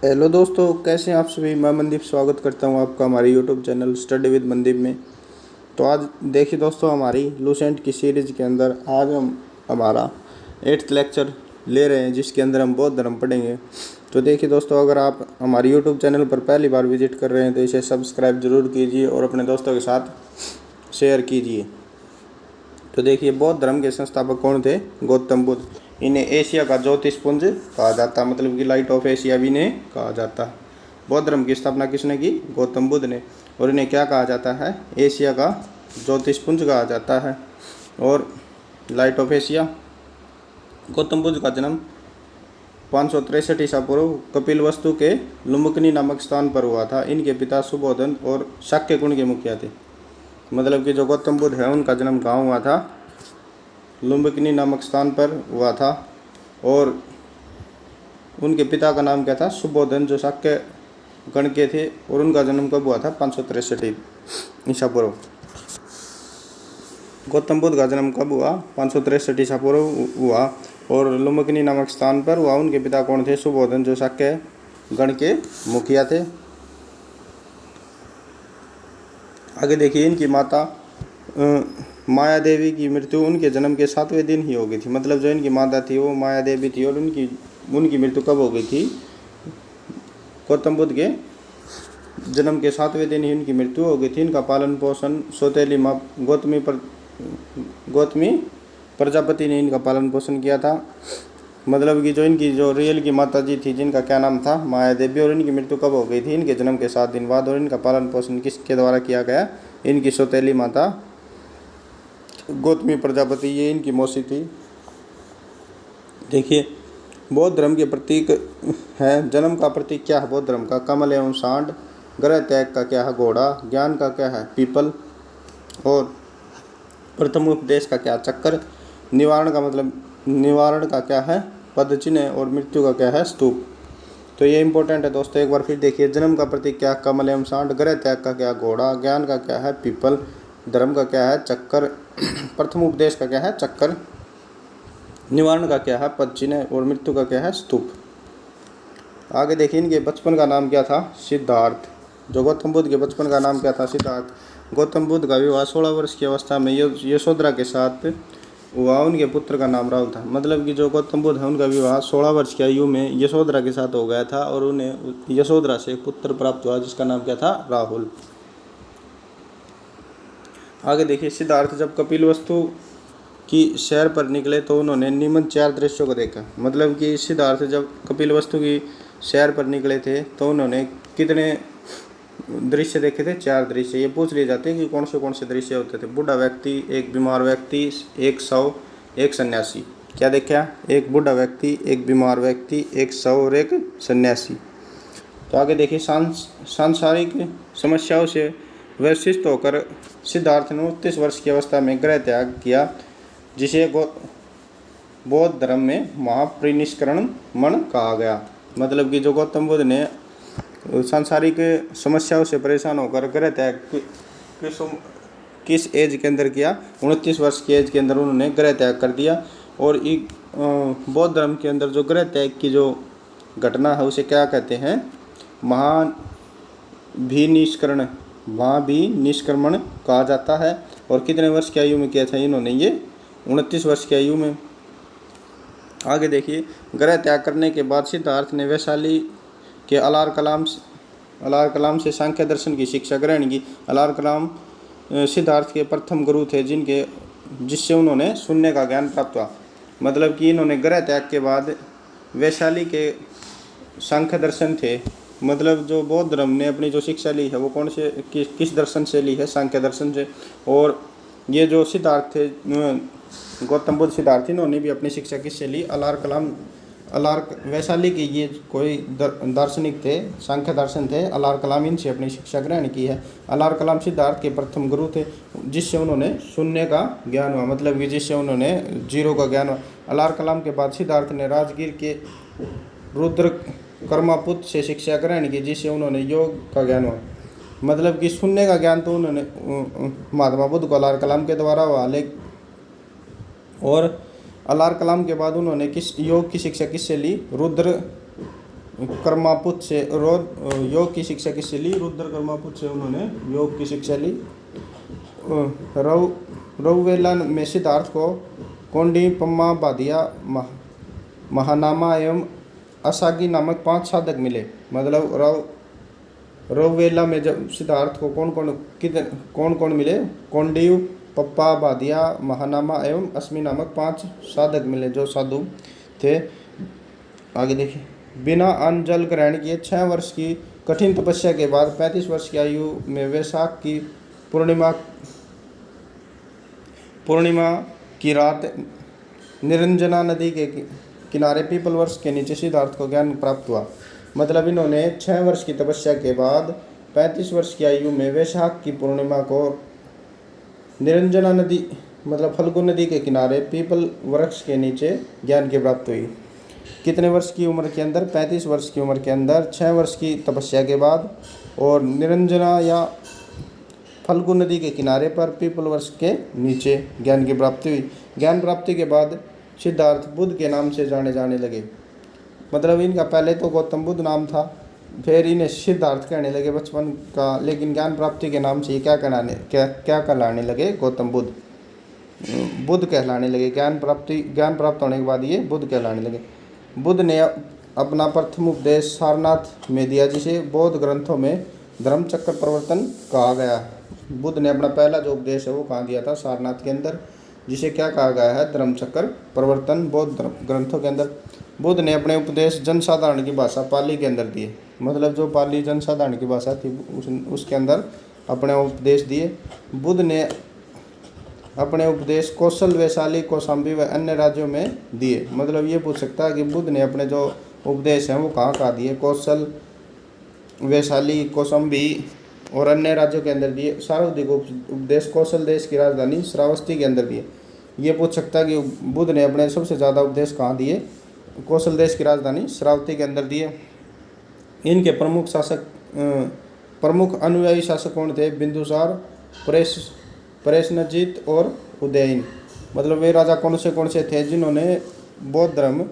Hello दोस्तों, कैसे हैं आप सभी। मैं मनदीप स्वागत करता हूं आपका हमारे YouTube channel study with Mandeep में। तो आज देखिए दोस्तों, हमारी लूसेंट की सीरीज़ के अंदर आज हम हमारा 8th लेक्चर ले रहे हैं, जिसके अंदर हम बौद्ध धर्म पढ़ेंगे। तो देखिए दोस्तों, अगर आप हमारे यूट्यूब चैनल पर पहली बार विजिट कर रहे हैं तो इसे सब्सक्राइब ज़रूर कीजिए और अपने दोस्तों के साथ शेयर कीजिए। तो देखिए, बौद्ध धर्म के संस्थापक कौन थे? गौतम बुद्ध। इन्हें एशिया का ज्योतिषपुंज कहा जाता है, मतलब कि लाइट ऑफ एशिया भी इन्हें कहा जाता है। बौद्ध धर्म की स्थापना किसने की? गौतम बुद्ध ने। और इन्हें क्या कहा जाता है? एशिया का ज्योतिषपुंज कहा जाता है और light of Asia. Gautam Buddha का जन्म 563 ईसा पूर्व कपिलवस्तु के लुम्बिनी नामक स्थान पर हुआ था। इनके पिता सुबोधन और शाक्य कुल के मुखिया थे। मतलब कि जो गौतम बुद्ध है उनका जन्म कहाँ हुआ था? लुम्बिनी नामक स्थान पर हुआ था। और उनके पिता का नाम क्या था? सुबोधन, जो शाक्य गण के थे। और उनका जन्म कब हुआ था? 563 ईसा पूर्व। गौतम बुद्ध का जन्म कब हुआ? 563 ईसा पूर्व हुआ और लुम्बिनी नामक स्थान पर हुआ। उनके पिता कौन थे? सुबोधन, जो शाक्य गण के मुखिया थे। आगे देखिए, इनकी माता माया देवी की मृत्यु उनके जन्म के 7वें दिन ही हो गई थी। मतलब जो इनकी माता थी वो माया देवी थी और उनकी मृत्यु कब हो गई थी? गौतम बुद्ध के जन्म के 7वें दिन ही इनकी मृत्यु हो गई थी। इनका पालन पोषण सौतेली माँ गौतमी प्रजापति ने इनका पालन पोषण किया था। मतलब कि जो इनकी जो रियल की माता जी थी, जिनका क्या नाम था? माया देवी। और इनकी मृत्यु कब हो गई थी? इनके जन्म के 7 दिन बाद। और इनका पालन पोषण किसके द्वारा किया गया? इनकी सौतेली माता गौतमी प्रजापति, ये इनकी मौसी थी। देखिए, बौद्ध धर्म के प्रतीक है। जन्म का प्रतीक क्या है बौद्ध धर्म का? कमल एवं सांड। ग्रह त्याग का क्या है? घोड़ा। ज्ञान का क्या है? पीपल। और प्रथम उपदेश का क्या? चक्कर। निवारण का क्या है? पद चिन्ह। और मृत्यु का क्या है? स्तूप। तो ये इंपॉर्टेंट है दोस्तों, एक बार फिर देखिए। जन्म का प्रतीक क्या? कमल एवं सांड। ग्रह त्याग का क्या? घोड़ा। ज्ञान का क्या है? पीपल। धर्म का क्या है? चक्कर। प्रथम उपदेश का क्या है? चक्कर। निवारण का क्या है? पद चिन्ह। और मृत्यु का क्या है? स्तूप। आगे देखिए, इनके बचपन का नाम क्या था? सिद्धार्थ। जो गौतम बुद्ध के बचपन का नाम क्या था? सिद्धार्थ। गौतम बुद्ध का विवाह 16 वर्ष की अवस्था में यशोधरा के साथ हुआ। उनके पुत्र का नाम राहुल था। मतलब कि जो गौतम बुद्ध है उनका विवाह 16 वर्ष की आयु में यशोधरा के साथ हो गया था और उन्हें यशोधरा से एक पुत्र प्राप्त हुआ, जिसका नाम क्या था? राहुल। आगे देखिए, सिद्धार्थ जब कपिलवस्तु की सैर पर निकले तो उन्होंने निम्न 4 दृश्यों को देखा। मतलब कि सिद्धार्थ जब कपिलवस्तु की सैर पर निकले थे तो उन्होंने कितने दृश्य देखे थे? 4 दृश्य। ये पूछ लिए जाते हैं कि कौन से दृश्य होते थे। बूढ़ा व्यक्ति, एक बीमार व्यक्ति, एक शव, एक सन्यासी। क्या देखा? एक बूढ़ा व्यक्ति, एक बीमार व्यक्ति, एक शव और एक सन्यासी। तो आगे देखिए, सांसारिक समस्याओं से वैशिष्ट होकर सिद्धार्थ ने 29 वर्ष की अवस्था में गृह त्याग किया, जिसे बौद्ध धर्म में महापरिनिष्करण कहा गया। मतलब कि जो गौतम बुद्ध ने सांसारिक समस्याओं से परेशान होकर गृह त्याग किस एज के अंदर किया? 29 वर्ष की एज के अंदर उन्होंने गृह त्याग कर दिया। और बौद्ध धर्म के अंदर जो गृह त्याग की जो घटना है उसे क्या कहते हैं? महाभिनिष्क्रमण कहा जाता है। और कितने वर्ष की आयु में किया था इन्होंने? ये 29 वर्ष की आयु में। आगे देखिए, गृह त्याग करने के बाद सिद्धार्थ ने वैशाली के अलार कलाम से सांख्य दर्शन की शिक्षा ग्रहण की। अलार कलाम सिद्धार्थ के प्रथम गुरु थे, जिससे उन्होंने शून्य का ज्ञान प्राप्त हुआ। मतलब कि इन्होंने गृह त्याग के बाद वैशाली के सांख्य दर्शन थे। मतलब जो बौद्ध धर्म ने अपनी जो शिक्षा ली है वो किस दर्शन से ली है? सांख्य दर्शन से। और ये जो सिद्धार्थ थे, गौतम बुद्ध सिद्धार्थ, इन्होंने भी अपनी शिक्षा किससे ली? वैशाली के ये कोई दार्शनिक थे, सांख्य दर्शन थे, अलार कलाम, इनसे अपनी शिक्षा ग्रहण की है। अलार कलाम सिद्धार्थ के प्रथम गुरु थे, जिससे उन्होंने शून्य का ज्ञान हुआ। मतलब कि जिससे उन्होंने जीरो का ज्ञान हुआ। अलार कलाम के बाद सिद्धार्थ ने राजगीर के रुद्र कर्मापुत से शिक्षा ग्रहण की, जिससे उन्होंने योग का ज्ञान हुआ। मतलब कि शून्य का ज्ञान तो उन्होंने महात्मा बुद्ध को अलार कलाम के द्वारा हुआ। और अलार कलाम के बाद उन्होंने योग की शिक्षा किससे ली? रुद्र कर्मापुत से योग की शिक्षा किससे ली? रुद्र कर्मापुत से उन्होंने योग की शिक्षा ली। रौवेला में सिद्धार्थ को कोंडी, पम्मा, बादिया, महानामा एवं असागी नामक 5 साधक मिले। मतलब रौवेला में जब सिद्धार्थ को कौन कौन मिले? कोंडी, पप्पा, बादिया, महानामा एवं अस्मी नामक 5 साधक मिले जो साधु थे। आगे देखिए, बिना अन्न जल ग्रहण किए 6 वर्ष की कठिन तपस्या के बाद 35 वर्ष की आयु में वैशाख की पूर्णिमा की रात निरंजना नदी के किनारे पीपल वृक्ष के नीचे सिद्धार्थ को ज्ञान प्राप्त हुआ। मतलब इन्होंने 6 वर्ष की तपस्या के बाद 35 वर्ष की आयु में वैशाख की पूर्णिमा को निरंजना नदी मतलब फल्गु नदी के किनारे पीपल वृक्ष के नीचे ज्ञान की प्राप्ति हुई। कितने वर्ष की उम्र के अंदर? 35 वर्ष की उम्र के अंदर 6 वर्ष की तपस्या के बाद और निरंजना या फल्गु नदी के किनारे पर पीपल वृक्ष के नीचे ज्ञान की प्राप्ति हुई। ज्ञान प्राप्ति के बाद सिद्धार्थ बुद्ध के नाम से जाने लगे। मतलब इनका पहले तो गौतम बुद्ध नाम था, फिर इन्हें सिद्धार्थ कहने लगे बचपन का, लेकिन ज्ञान प्राप्ति के नाम से ये क्या कहलाने लगे? गौतम बुद्ध कहलाने लगे। ज्ञान प्राप्त होने के बाद ये बुद्ध कहलाने लगे। बुद्ध ने अपना प्रथम उपदेश सारनाथ में दिया, जिसे बौद्ध ग्रंथों में धर्मचक्र प्रवर्तन कहा गया। बुद्ध ने अपना पहला जो उपदेश है वो कहाँ दिया था? सारनाथ के अंदर, जिसे क्या कहा गया है? धर्मचक्र प्रवर्तन बौद्ध ग्रंथों के अंदर। बुद्ध ने अपने उपदेश जनसाधारण की भाषा पाली के अंदर दिए। मतलब जो पाली जनसाधारण की भाषा थी उसके अंदर अपने उपदेश दिए। बुद्ध ने अपने उपदेश कौशल, वैशाली, कौशाम्बी व अन्य राज्यों में दिए। मतलब ये पूछ सकता है कि बुद्ध ने अपने जो उपदेश हैं वो कहाँ दिए? कौशल, वैशाली, कौशाम्बी और अन्य राज्यों के अंदर दिए। सर्वाधिक उपदेश कौशल देश की राजधानी श्रावस्ती के अंदर दिए। ये पूछ सकता है कि बुद्ध ने अपने सबसे ज़्यादा उपदेश कहाँ दिए? कौशल देश की राजधानी श्रावस्ती के अंदर दिए। इनके प्रमुख अनुयायी शासक कौन थे? बिंदुसार, प्रेषनजीत और उदयन। मतलब वे राजा कौन से थे जिन्होंने बौद्ध धर्म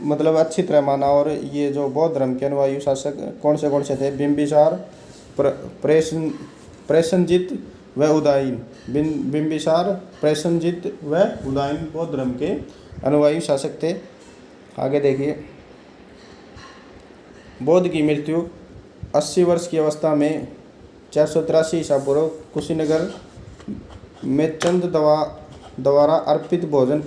मतलब अच्छी तरह माना? और ये जो बौद्ध धर्म के अनुयायी शासक कौन से थे? बिंबिसार, प्रेषनजीत व उदयन। बिंबिसार, प्रेषनजीत व उदयन बौद्ध धर्म के अनुयायी शासक थे। आगे देखिए, बौद्ध की मृत्यु 80 वर्ष की अवस्था में 483 ईसा पूर्व कुशीनगर में चंद द्वारा अर्पित भोजन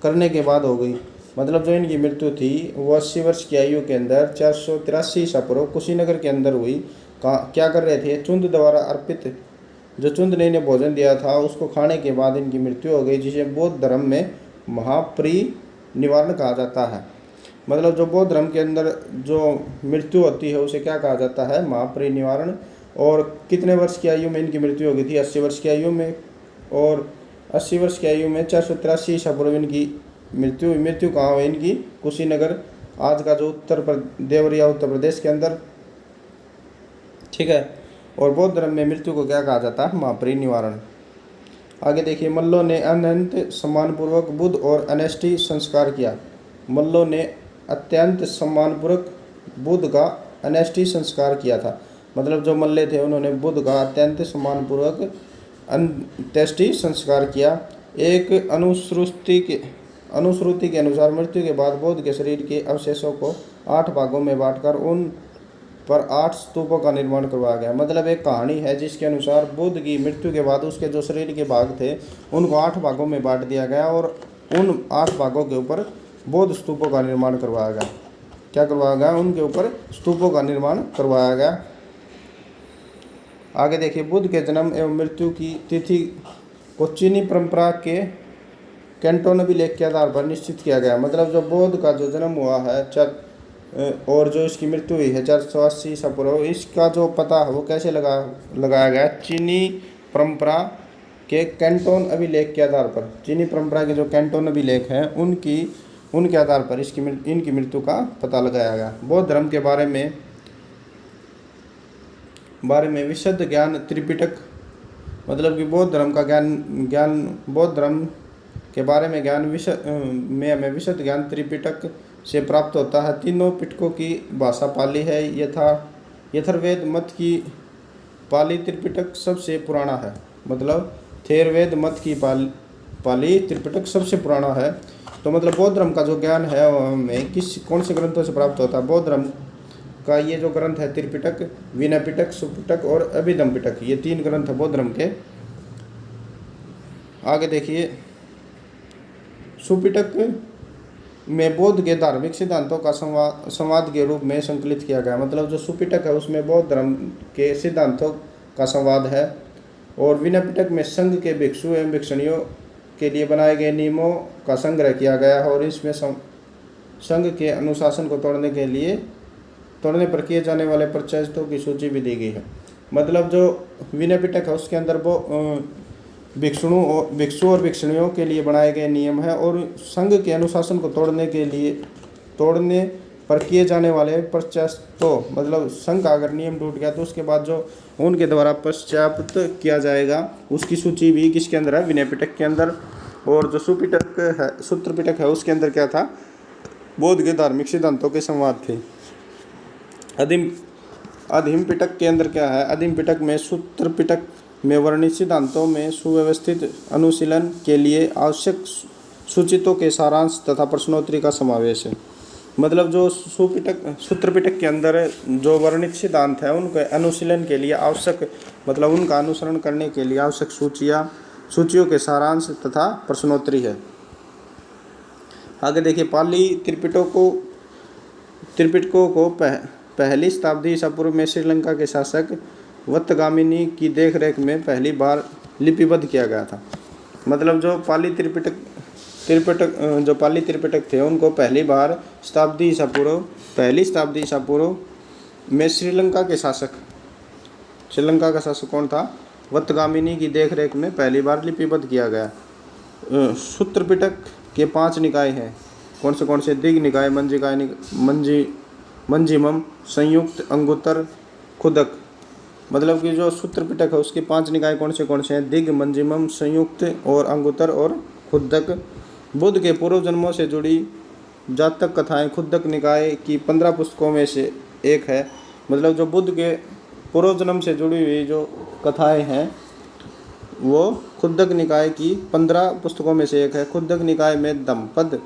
करने के बाद हो गई। मतलब जो इनकी मृत्यु थी वो 80 वर्ष की आयु के अंदर 483 ईसा पूर्व कुशीनगर के अंदर हुई। क्या कर रहे थे? चुंद द्वारा अर्पित, जो चुंद ने इन्हें भोजन दिया था उसको खाने के बाद इनकी मृत्यु हो गई, जिसे बौद्ध धर्म में महापरिनिर्वाण कहा जाता है। मतलब जो बौद्ध धर्म के अंदर जो मृत्यु होती है उसे क्या कहा जाता है? महापरिनिर्वाण। और कितने वर्ष की आयु में इनकी मृत्यु हो गई थी? 80 वर्ष की आयु में। और 80 वर्ष की आयु में 483 ईसा पूर्व इनकी मृत्यु कहाँ हुई इनकी? कुशीनगर, आज का जो देवरिया उत्तर प्रदेश के अंदर। ठीक है। और बौद्ध धर्म में मृत्यु को क्या कहा जाता है? महापरिनिर्वाण। आगे देखिए, मल्लों ने अत्यंत सम्मानपूर्वक बुद्ध और अन्येष्टि संस्कार किया। मल्लों ने अत्यंत सम्मानपूर्वक बुद्ध का अन्येष्टि संस्कार किया था। मतलब जो मल्ले थे उन्होंने बुद्ध का अत्यंत सम्मानपूर्वक अंत्येष्टि संस्कार किया। एक अनुश्रुति के अनुसार मृत्यु के बाद बुद्ध के शरीर के अवशेषों को 8 भागों में बांटकर उन पर 8 स्तूपों का निर्माण करवाया गया। मतलब एक कहानी है जिसके अनुसार बुद्ध की मृत्यु के बाद उसके जो शरीर के भाग थे उनको 8 भागों में बांट दिया गया और उन 8 भागों के ऊपर बौद्ध स्तूपों का निर्माण करवाया गया। क्या करवाया गया? उनके ऊपर स्तूपों का निर्माण करवाया गया। आगे देखिए, बुद्ध के जन्म एवं मृत्यु की तिथि को चीनी परंपरा के कैंटोनबी लेख के आधार पर निश्चित किया गया। मतलब जो बुद्ध का जो जन्म हुआ है और जो इसकी मृत्यु हुई है 480 ईसा पूर्व, इसका जो पता है वो कैसे लगाया गया? चीनी परंपरा के कैंटोन अभिलेख के आधार पर। चीनी परंपरा के जो कैंटोन अभिलेख हैं उनके आधार पर इनकी मृत्यु का पता लगाया गया। बौद्ध धर्म के बारे में विशुद्ध ज्ञान त्रिपिटक, मतलब कि बौद्ध धर्म का ज्ञान बौद्ध धर्म के बारे में हमें विशुद्ध ज्ञान त्रिपिटक से प्राप्त होता है। तीनों पिटकों की भाषा पाली है। यथर्वेद मत की पाली त्रिपिटक सबसे पुराना है। मतलब थेरवेद मत की पाली त्रिपिटक सबसे पुराना है। तो मतलब बौद्ध धर्म का जो ज्ञान है वो हमें कौन से ग्रंथों से प्राप्त होता है? बौद्ध धर्म का ये जो ग्रंथ है त्रिपिटक, विनय पिटक, सुपिटक और अभिधम पिटक, ये 3 ग्रंथ है बौद्ध धर्म के। आगे देखिए, सुपिटक में बौद्ध के धार्मिक सिद्धांतों का संवाद के रूप में संकलित किया गया। मतलब जो सुपिटक है उसमें बौद्ध धर्म के सिद्धांतों का संवाद है। और विनय पिटक में संघ के भिक्षु एवं भिक्षुणियों के लिए बनाए गए नियमों का संग्रह किया गया है और इसमें संघ के अनुशासन को तोड़ने पर किए जाने वाले प्रचेतों की सूची भी दी गई है। मतलब जो विनय पिटक है उसके अंदर वो भिक्षु और भिक्षुणियों के लिए बनाए गए नियम है और संघ के अनुशासन को तोड़ने पर किए जाने वाले पश्चात, मतलब संघ का अगर नियम टूट गया तो उसके बाद जो उनके द्वारा पश्चात किया जाएगा उसकी सूची भी किसके अंदर है? विनय पिटक के अंदर। और जो सुपिटक है, सूत्र पिटक है, उसके अंदर क्या था? बौद्ध के धार्मिक सिद्धांतों के संवाद थे। अधिम पिटक के अंदर क्या है? अधिम पिटक में सूत्र पिटक में वर्णित सिद्धांतों में सुव्यवस्थित अनुशीलन के लिए आवश्यक सूचितों के सारांश तथा प्रश्नोत्तरी का समावेश है। मतलब जो सूत्र पिटक के अंदर जो वर्णित सिद्धांत है उनके अनुशीलन के लिए आवश्यक, मतलब उनका अनुसरण करने के लिए आवश्यक सूचियों के सारांश तथा प्रश्नोत्तरी है। आगे देखिए, पाली त्रिपिटकों को पहली शताब्दी ईसा पूर्व में श्रीलंका के शासक वत्तगामिनी की देखरेख में पहली बार लिपिबद्ध किया गया था। मतलब जो पाली त्रिपिटक थे उनको पहली बार पहली शताब्दी ईसा पूर्व में श्रीलंका का शासक कौन था? वत्तगामिनी की देखरेख में पहली बार लिपिबद्ध किया गया। सूत्र पिटक के 5 निकाय हैं। कौन से? दिग् निकाय, मंजिमम, संयुक्त, अंगुत्तर, खुदक। मतलब कि जो सूत्र पिटक है उसके 5 निकाय कौन से हैं? दिग्, मंजिमम, संयुक्त और अंगुत्तर और खुदक। बुद्ध के पूर्व जन्मों से जुड़ी जातक कथाएं खुदक निकाय की 15 पुस्तकों में से एक है। मतलब जो बुद्ध के पूर्व जन्म से जुड़ी हुई जो कथाएं हैं वो खुदक निकाय की 15 पुस्तकों में से एक है। खुदक निकाय में धम्मपद,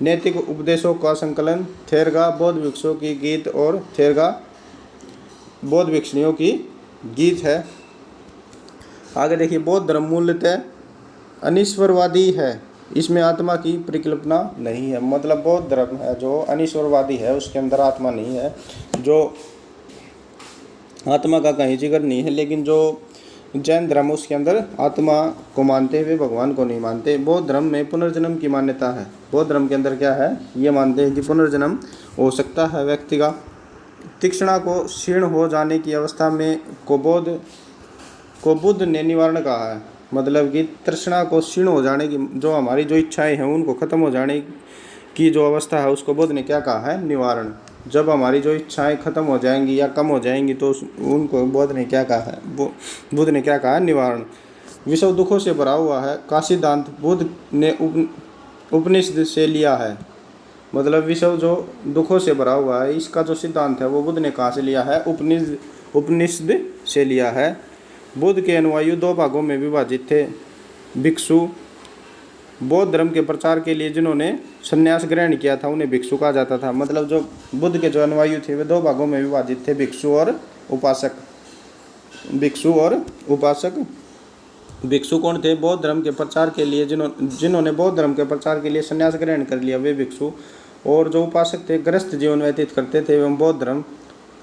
नैतिक उपदेशों का संकलन, थेरगा बौद्ध भिक्षुओं की गीत और थेरगा बौद्ध भिक्षुणियों की गीत है। आगे देखिए, बौद्ध धर्म मूलतः अनीश्वरवादी है, इसमें आत्मा की परिकल्पना नहीं है। मतलब बौद्ध धर्म है जो अनीश्वरवादी है, उसके अंदर आत्मा नहीं है, जो आत्मा का कहीं जिक्र नहीं है। लेकिन जो जैन धर्म उसके अंदर आत्मा को मानते हुए भगवान को नहीं मानते। बौद्ध धर्म में पुनर्जन्म की मान्यता है। बौद्ध धर्म के अंदर क्या है? ये मानते हैं कि पुनर्जन्म हो सकता है व्यक्ति का। तीक्ष्णा को क्षीण हो जाने की अवस्था में को बुद्ध ने निवारण कहा है। मतलब कि तृष्णा को क्षीण हो जाने की, जो हमारी जो इच्छाएं हैं उनको खत्म हो जाने की जो अवस्था है उसको बुद्ध ने क्या कहा है? निवारण। जब हमारी जो इच्छाएं खत्म हो जाएंगी या कम हो जाएंगी तो उनको बुद्ध ने क्या कहा है? बुद्ध ने क्या कहा है? निवारण। विश्व दुखों से भरा हुआ है का सिद्धांत बुद्ध ने उपनिषद से लिया है। मतलब विश्व जो दुखों से भरा हुआ है इसका जो सिद्धांत है वो बुद्ध ने कहाँ से लिया है? उपनिषद से लिया है। बुद्ध के अनुयायी 2 भागों में विभाजित थे। भिक्षु, बौद्ध धर्म के प्रचार के लिए जिन्होंने संन्यास ग्रहण किया था उन्हें भिक्षु कहा जाता था। मतलब जो बुद्ध के जो अनुयायी थे वे 2 भागों में विभाजित थे, भिक्षु और उपासक। भिक्षु कौन थे? बौद्ध धर्म के प्रचार के लिए जिन्होंने बौद्ध धर्म के प्रचार के लिए संन्यास ग्रहण कर लिया वे भिक्षु। और जो उपासक थे, गृहस्थ जीवन व्यतीत करते थे एवं बौद्ध धर्म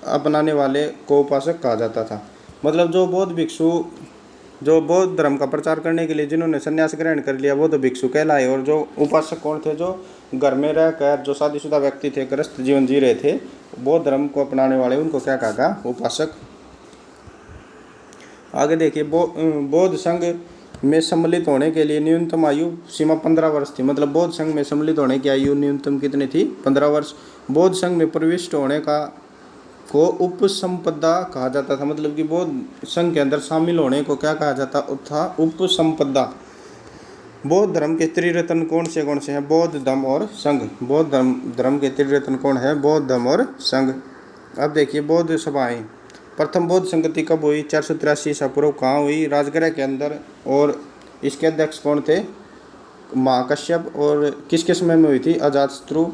अपनाने वाले को उपासक कहा जाता था। मतलब जो बौद्ध भिक्षु जो बौद्ध धर्म का प्रचार करने के लिए जिन्होंने संन्यास ग्रहण कर लिया वो तो भिक्षु कहलाए। और जो उपासक कौन थे? जो घर में रहकर जो शादीशुदा व्यक्ति थे, गृहस्थ जीवन जी रहे थे, बौद्ध धर्म को अपनाने वाले, उनको क्या कहा? उपासक। आगे देखिए, बौद्ध संघ में सम्मिलित होने के लिए न्यूनतम आयु सीमा 15 वर्ष थी। मतलब बौद्ध संघ में सम्मिलित होने की आयु न्यूनतम कितनी थी? 15 वर्ष। बौद्ध संघ में प्रविष्ट होने को उपसंपदा कहा जाता था। मतलब कि बौद्ध संघ के अंदर शामिल होने को क्या कहा जाता था? उपसंपदा। बौद्ध धर्म के त्रिरत्न कौन से हैं? बौद्ध, धम्म और संघ। बौद्ध धर्म के त्रिरत्न कौन है? बौद्ध, धम्म और संघ। अब देखिए बौद्ध सभाएं। प्रथम बौद्ध संगति कब हुई? 483 ईसा पूर्व। कहाँ हुई? राजगृह के अंदर। और इसके अध्यक्ष कौन थे? महाकश्यप। और किसके समय में हुई थी? अजातशत्रु।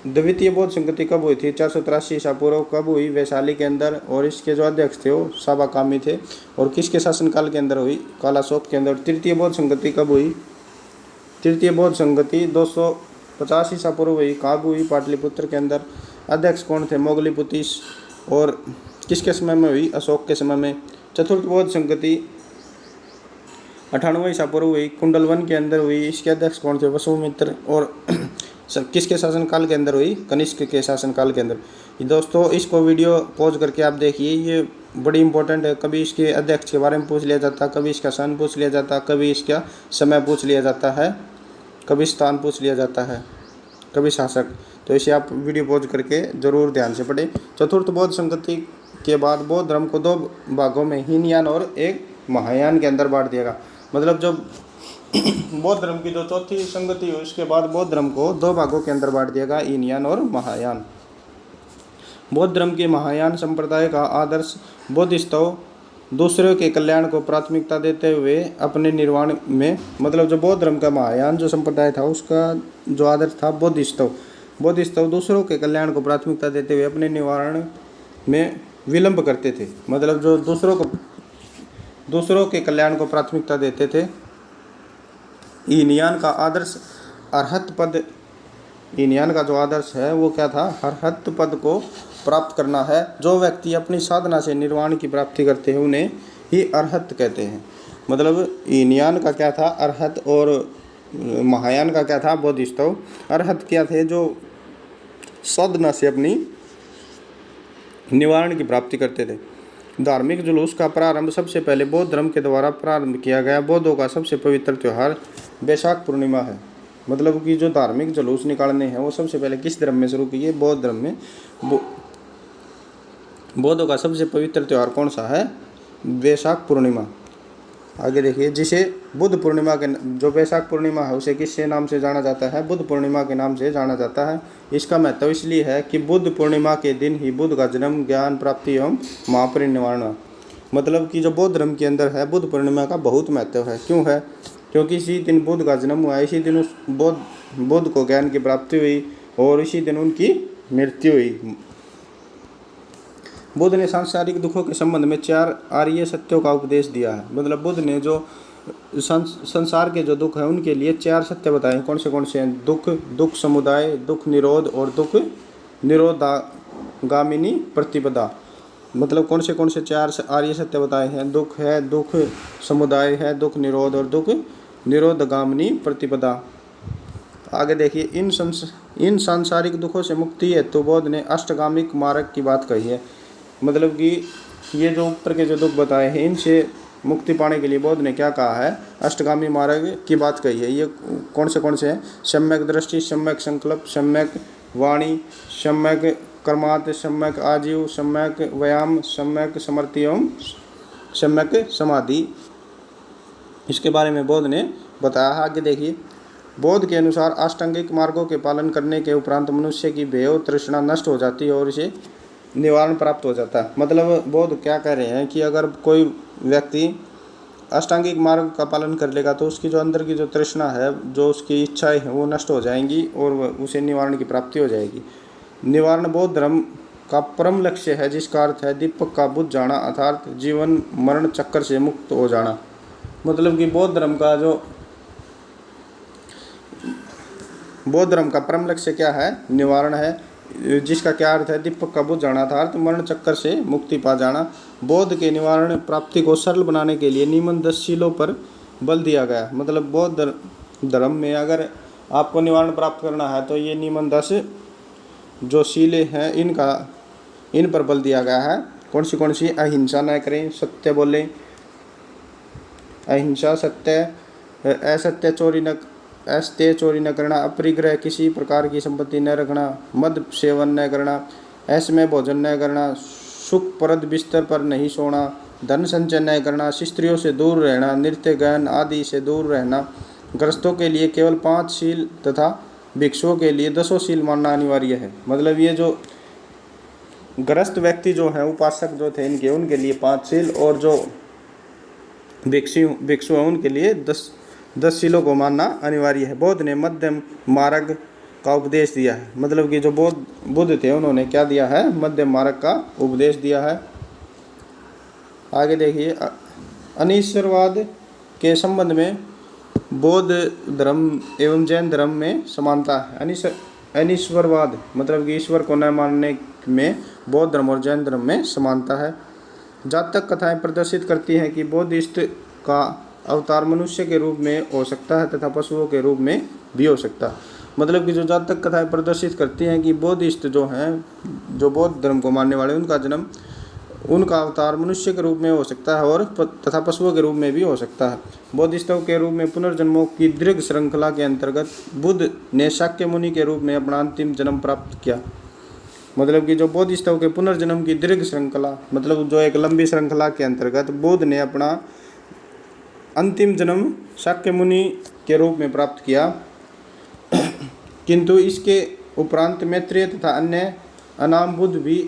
द्वितीय बौद्ध संगति कब हुई थी? 483 ईसा पूर्व। कब हुई? वैशाली के अंदर। और इसके जो अध्यक्ष थे वो साबाकामी थे। और किसके शासनकाल के अंदर हुई? कालाशोक के अंदर। तृतीय बौद्ध संगति कब हुई? तृतीय बौद्ध संगति 250 ईसा पूर्व हुई। कहाँ हुई? पाटलिपुत्र के अंदर। अध्यक्ष कौन थे? मोगलीपुतीस। और किसके समय में हुई? अशोक के समय में। चतुर्थ बौद्ध संगति 98 ईसा पूर्व हुई। कुंडलवन के अंदर हुई। इसके अध्यक्ष कौन थे? वसुमित्र। और किसके शासनकाल के अंदर हुई? कनिष्क के शासनकाल के अंदर। दोस्तों इसको वीडियो पॉज करके आप देखिए, ये बड़ी इंपॉर्टेंट है। कभी इसके अध्यक्ष के बारे में पूछ लिया जाता, कभी इसका सन पूछ लिया जाता, कभी इसका समय पूछ लिया जाता है, कभी स्थान पूछ लिया जाता है, कभी शासक। तो इसे आप वीडियो पॉज करके जरूर ध्यान से पढ़ें। चतुर्थ बौद्ध संगति के बाद बौद्ध धर्म को 2 भागों में, हीनयान और एक महायान के अंदर बांट दिया गया। मतलब जब बौद्ध धर्म की जो चौथी संगति हुई उसके बाद बौद्ध धर्म को 2 भागों के अंदर बांट दिया गया, हीनयान और महायान। बौद्ध धर्म के महायान संप्रदाय का आदर्श बोधिसत्व दूसरों के कल्याण को प्राथमिकता देते हुए अपने निर्वाण में, मतलब जो बौद्ध धर्म का महायान जो संप्रदाय था उसका जो आदर्श था बोधिसत्व दूसरों के कल्याण को प्राथमिकता देते हुए अपने निवारण में विलंब करते थे। मतलब जो दूसरों के कल्याण को प्राथमिकता देते थे। हीनयान का आदर्श अरहत पद, हीनयान का जो आदर्श है वो क्या था? अरहत पद को प्राप्त करना है। जो व्यक्ति अपनी साधना से निर्वाण की प्राप्ति करते हैं उन्हें ही अरहत कहते हैं। मतलब हीनयान का क्या था? अरहत। और महायान का क्या था? बोधिसत्व। अरहत क्या थे? जो साधना से अपनी निवारण की प्राप्ति करते थे। धार्मिक जुलूस का प्रारंभ सबसे पहले बौद्ध धर्म के द्वारा प्रारंभ किया गया। बौद्धों का सबसे पवित्र त्यौहार बैसाख पूर्णिमा है। मतलब कि जो धार्मिक जुलूस निकालने हैं वो सबसे पहले किस धर्म में शुरू किए? बौद्ध धर्म में। बौद्धों का सबसे पवित्र त्यौहार कौन सा है? बैसाख पूर्णिमा। आगे देखिए, जिसे बुद्ध पूर्णिमा के, जो बैसाख पूर्णिमा है उसे किससे नाम से जाना जाता है? बुद्ध पूर्णिमा के नाम से जाना जाता है। इसका महत्व इसलिए है कि बुद्ध पूर्णिमा के दिन ही बुद्ध का जन्म, ज्ञान प्राप्ति एवं महापरिनिर्वाण। मतलब कि जो बौद्ध धर्म के अंदर है बुद्ध पूर्णिमा का बहुत महत्व है। क्यों है? क्योंकि इसी दिन बुद्ध का जन्म हुआ, इसी दिन उस बुद्ध को ज्ञान की प्राप्ति हुई और इसी दिन उनकी मृत्यु हुई। बुद्ध ने सांसारिक दुखों के संबंध में 4 आर्य सत्यों का उपदेश दिया है। मतलब बुद्ध ने जो संसार के जो दुख है उनके लिए 4 सत्य बताए। कौन से हैं? दुख समुदाय, दुख निरोध और दुख निरोधागामिनी प्रतिपदा। मतलब कौन से 4 आर्य सत्य बताए हैं? दुख है, दुख समुदाय है, दुख निरोध और दुख निरोधगामिनी प्रतिपदा। आगे देखिए, इन सांसारिक दुखों से मुक्ति हेतु बौद्ध ने अष्टगामिक मार्ग की बात कही है। मतलब कि ये जो ऊपर के जो दुख बताए हैं इनसे मुक्ति पाने के लिए बौद्ध ने क्या कहा है? अष्टगामी मार्ग की बात कही है। ये कौन से हैं? सम्यक दृष्टि, सम्यक संकल्प, सम्यक वाणी, सम्यक कर्मात, सम्यक आजीव, सम्यक व्यायाम, सम्यक समर्ति एवं सम्यक समाधि। इसके बारे में बौद्ध ने बताया। आगे देखिए, बौद्ध के अनुसार अष्टांगिक मार्गों के पालन करने के उपरांत मनुष्य की भय और तृष्णा नष्ट हो जाती है और इसे निवारण प्राप्त हो जाता है। मतलब बौद्ध क्या कह रहे हैं कि अगर कोई व्यक्ति अष्टांगिक मार्ग का पालन कर लेगा तो उसकी जो अंदर की जो तृष्णा है, जो उसकी इच्छाएं हैं वो नष्ट हो जाएंगी और उसे निवारण की प्राप्ति हो जाएगी। निवारण बौद्ध धर्म का परम लक्ष्य है, जिसका अर्थ है दीपक का बुझ जाना, अर्थात जीवन मरण चक्कर से मुक्त हो जाना। मतलब कि बौद्ध धर्म का परम लक्ष्य क्या है? निवारण है, जिसका क्या अर्थ है? दीपक का बुझ जाना, अर्थात मरण चक्कर से मुक्ति पा जाना। बौद्ध के निवारण प्राप्ति को सरल बनाने के लिए निम्न 10 शीलों पर बल दिया गया। मतलब बौद्ध धर्म में अगर आपको निवारण प्राप्त करना है तो ये निम्न 10 जो शीलें हैं इन पर बल दिया गया है। कौन सी? अहिंसा न करें, सत्य बोलें, अहिंसा, सत्य, असत्य, चोरी न करना, अपरिग्रह, किसी प्रकार की संपत्ति न रखना, मद सेवन न करना, असमय भोजन न करना, सुखप्रद बिस्तर पर नहीं सोना, धन संचय न करना, स्त्रियों से दूर रहना, नृत्य गायन आदि से दूर रहना, गृहस्थों के लिए केवल 5 शील तथा भिक्षुओं के लिए 10 शील मानना अनिवार्य है। मतलब ये जो गृहस्थ व्यक्ति जो है, उपासक जो थे इनके, उनके लिए 5 शील, और जो भिक्षु हैं उनके लिए 10 शीलों को मानना अनिवार्य है। बौद्ध ने मध्यम मार्ग का उपदेश दिया है। मतलब कि जो बुद्ध थे उन्होंने क्या दिया है, मध्यम मार्ग का उपदेश दिया है। आगे देखिए, अनीश्वरवाद के संबंध में बौद्ध धर्म एवं जैन धर्म में समानता है। अनीश्वरवाद मतलब कि ईश्वर को न मानने में बौद्ध धर्म और जैन धर्म में समानता है। जातक कथाएं प्रदर्शित करती हैं कि बौद्धिस्ट का अवतार मनुष्य के रूप में हो सकता है तथा पशुओं के रूप में भी हो सकता है। मतलब कि जो जातक कथाएं प्रदर्शित करती हैं कि बौद्धिस्ट जो हैं, जो बौद्ध धर्म को मानने वाले, उनका अवतार मनुष्य के रूप में हो सकता है और तथा पशुओं के रूप में भी हो सकता है। बौद्धिस्टों के रूप में पुनर्जन्मों की दीर्घ श्रृंखला के अंतर्गत बुद्ध ने शाक्य मुनि के रूप में अपना अंतिम जन्म प्राप्त किया। मतलब कि जो बौद्धिस्टों के पुनर्जन्म की दीर्घ श्रृंखला, मतलब जो एक लंबी श्रृंखला के अंतर्गत बुद्ध ने अपना अंतिम जन्म शाक्य मुनि के रूप में प्राप्त किया। किंतु इसके उपरांत मैत्रेय तथा अन्य अनाम बुद्ध भी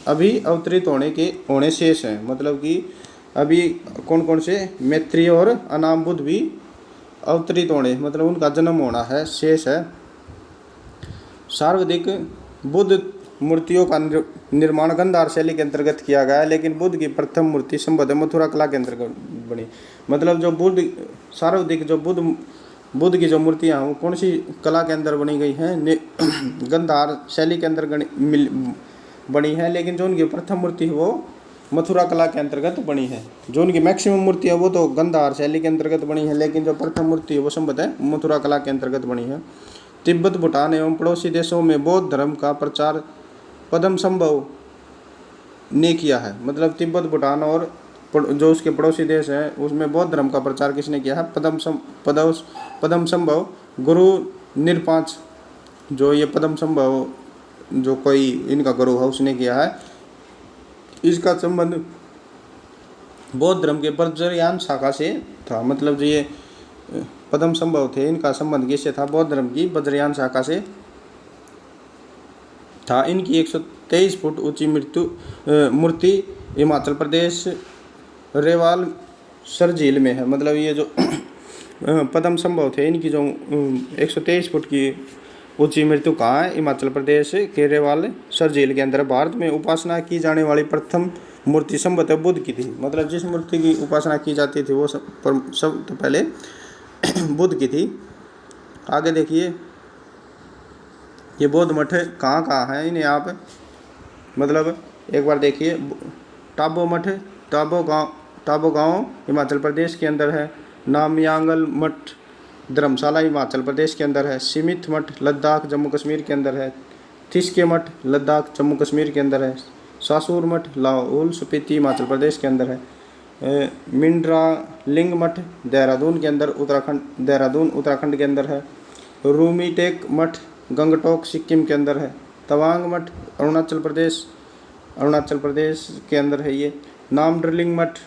अभी अवतरित होने शेष हैं। मतलब कि अभी कौन कौन से, मैत्रेय और अनाम बुद्ध भी अवतरित होने, मतलब उनका जन्म होना है, शेष है। सर्वाधिक बुद्ध मूर्तियों का निर्माण गंधार शैली के अंतर्गत किया गया है, लेकिन बुद्ध की प्रथम मूर्ति संभवतः मथुरा कला के अंतर्गत बनी। मतलब जो सर्वाधिक जो बुद्ध की जो मूर्तियाँ हैं वो कौन सी कला के अंदर बनी गई हैं, गंधार शैली के अंदर बनी है, लेकिन जो उनकी प्रथम मूर्ति है वो मथुरा कला के अंतर्गत बनी है। जो उनकी मैक्सिमम मूर्ति है वो तो गंधार शैली के अंतर्गत बनी है, लेकिन जो प्रथम मूर्ति है वो संभवतः मथुरा कला के अंतर्गत बनी है। तिब्बत, भूटान एवं पड़ोसी देशों में बौद्ध धर्म का प्रचार पद्मसंभव ने किया है। मतलब तिब्बत, भूटान और जो उसके पड़ोसी देश हैं उसमें बौद्ध धर्म का प्रचार किसने किया है, पद्मसंभव गुरु निरपांच, जो ये पद्मसंभव जो कोई इनका गुरु है उसने किया है। इसका संबंध बौद्ध धर्म के वज्रयान शाखा से था। मतलब जो ये पद्मसंभव थे इनका संबंध किससे था, बौद्ध धर्म की वज्रयान शाखा से था। इनकी 123 फुट ऊंची मूर्ति हिमाचल प्रदेश रेवाल सर झील में है। मतलब ये जो पद्मसंभव थे इनकी जो 123 फुट की ऊंची मृत्यु कहाँ है, हिमाचल प्रदेश के रेवाल सर झील के अंदर। भारत में उपासना की जाने वाली प्रथम मूर्ति संभवतः बुद्ध की थी। मतलब जिस मूर्ति की उपासना की जाती थी वो सब तो पहले बुद्ध की थी। आगे देखिए, ये बौद्ध मठ कहाँ है इन्हें आप, मतलब एक बार देखिए, टाबो मठ टाबो गाँव हिमाचल प्रदेश के अंदर है। नामयांगल मठ धर्मशाला हिमाचल प्रदेश के अंदर है। सीमित मठ लद्दाख जम्मू कश्मीर के अंदर है। थिस्के मठ लद्दाख जम्मू कश्मीर के अंदर है। सासूर मठ लाहौल स्पीति हिमाचल प्रदेश के अंदर है। मिंड्रा लिंग मठ देहरादून के अंदर उत्तराखंड के अंदर है। रूमीटेक मठ गंगटोक सिक्किम के अंदर है। तवांग मठ अरुणाचल प्रदेश के अंदर है। ये नामड्रिलिंग मठ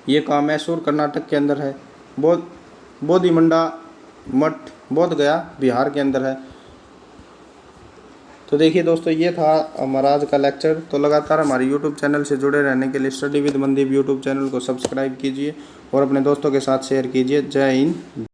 ये का मैसूर कर्नाटक के अंदर है। बोधिमंडा मठ बोध गया बिहार के अंदर है। तो देखिए दोस्तों, ये था हमारा आज का लेक्चर। तो लगातार हमारे यूट्यूब चैनल से जुड़े रहने के लिए study with Mandeep YouTube channel को सब्सक्राइब कीजिए और अपने दोस्तों के साथ शेयर कीजिए। जय हिंद।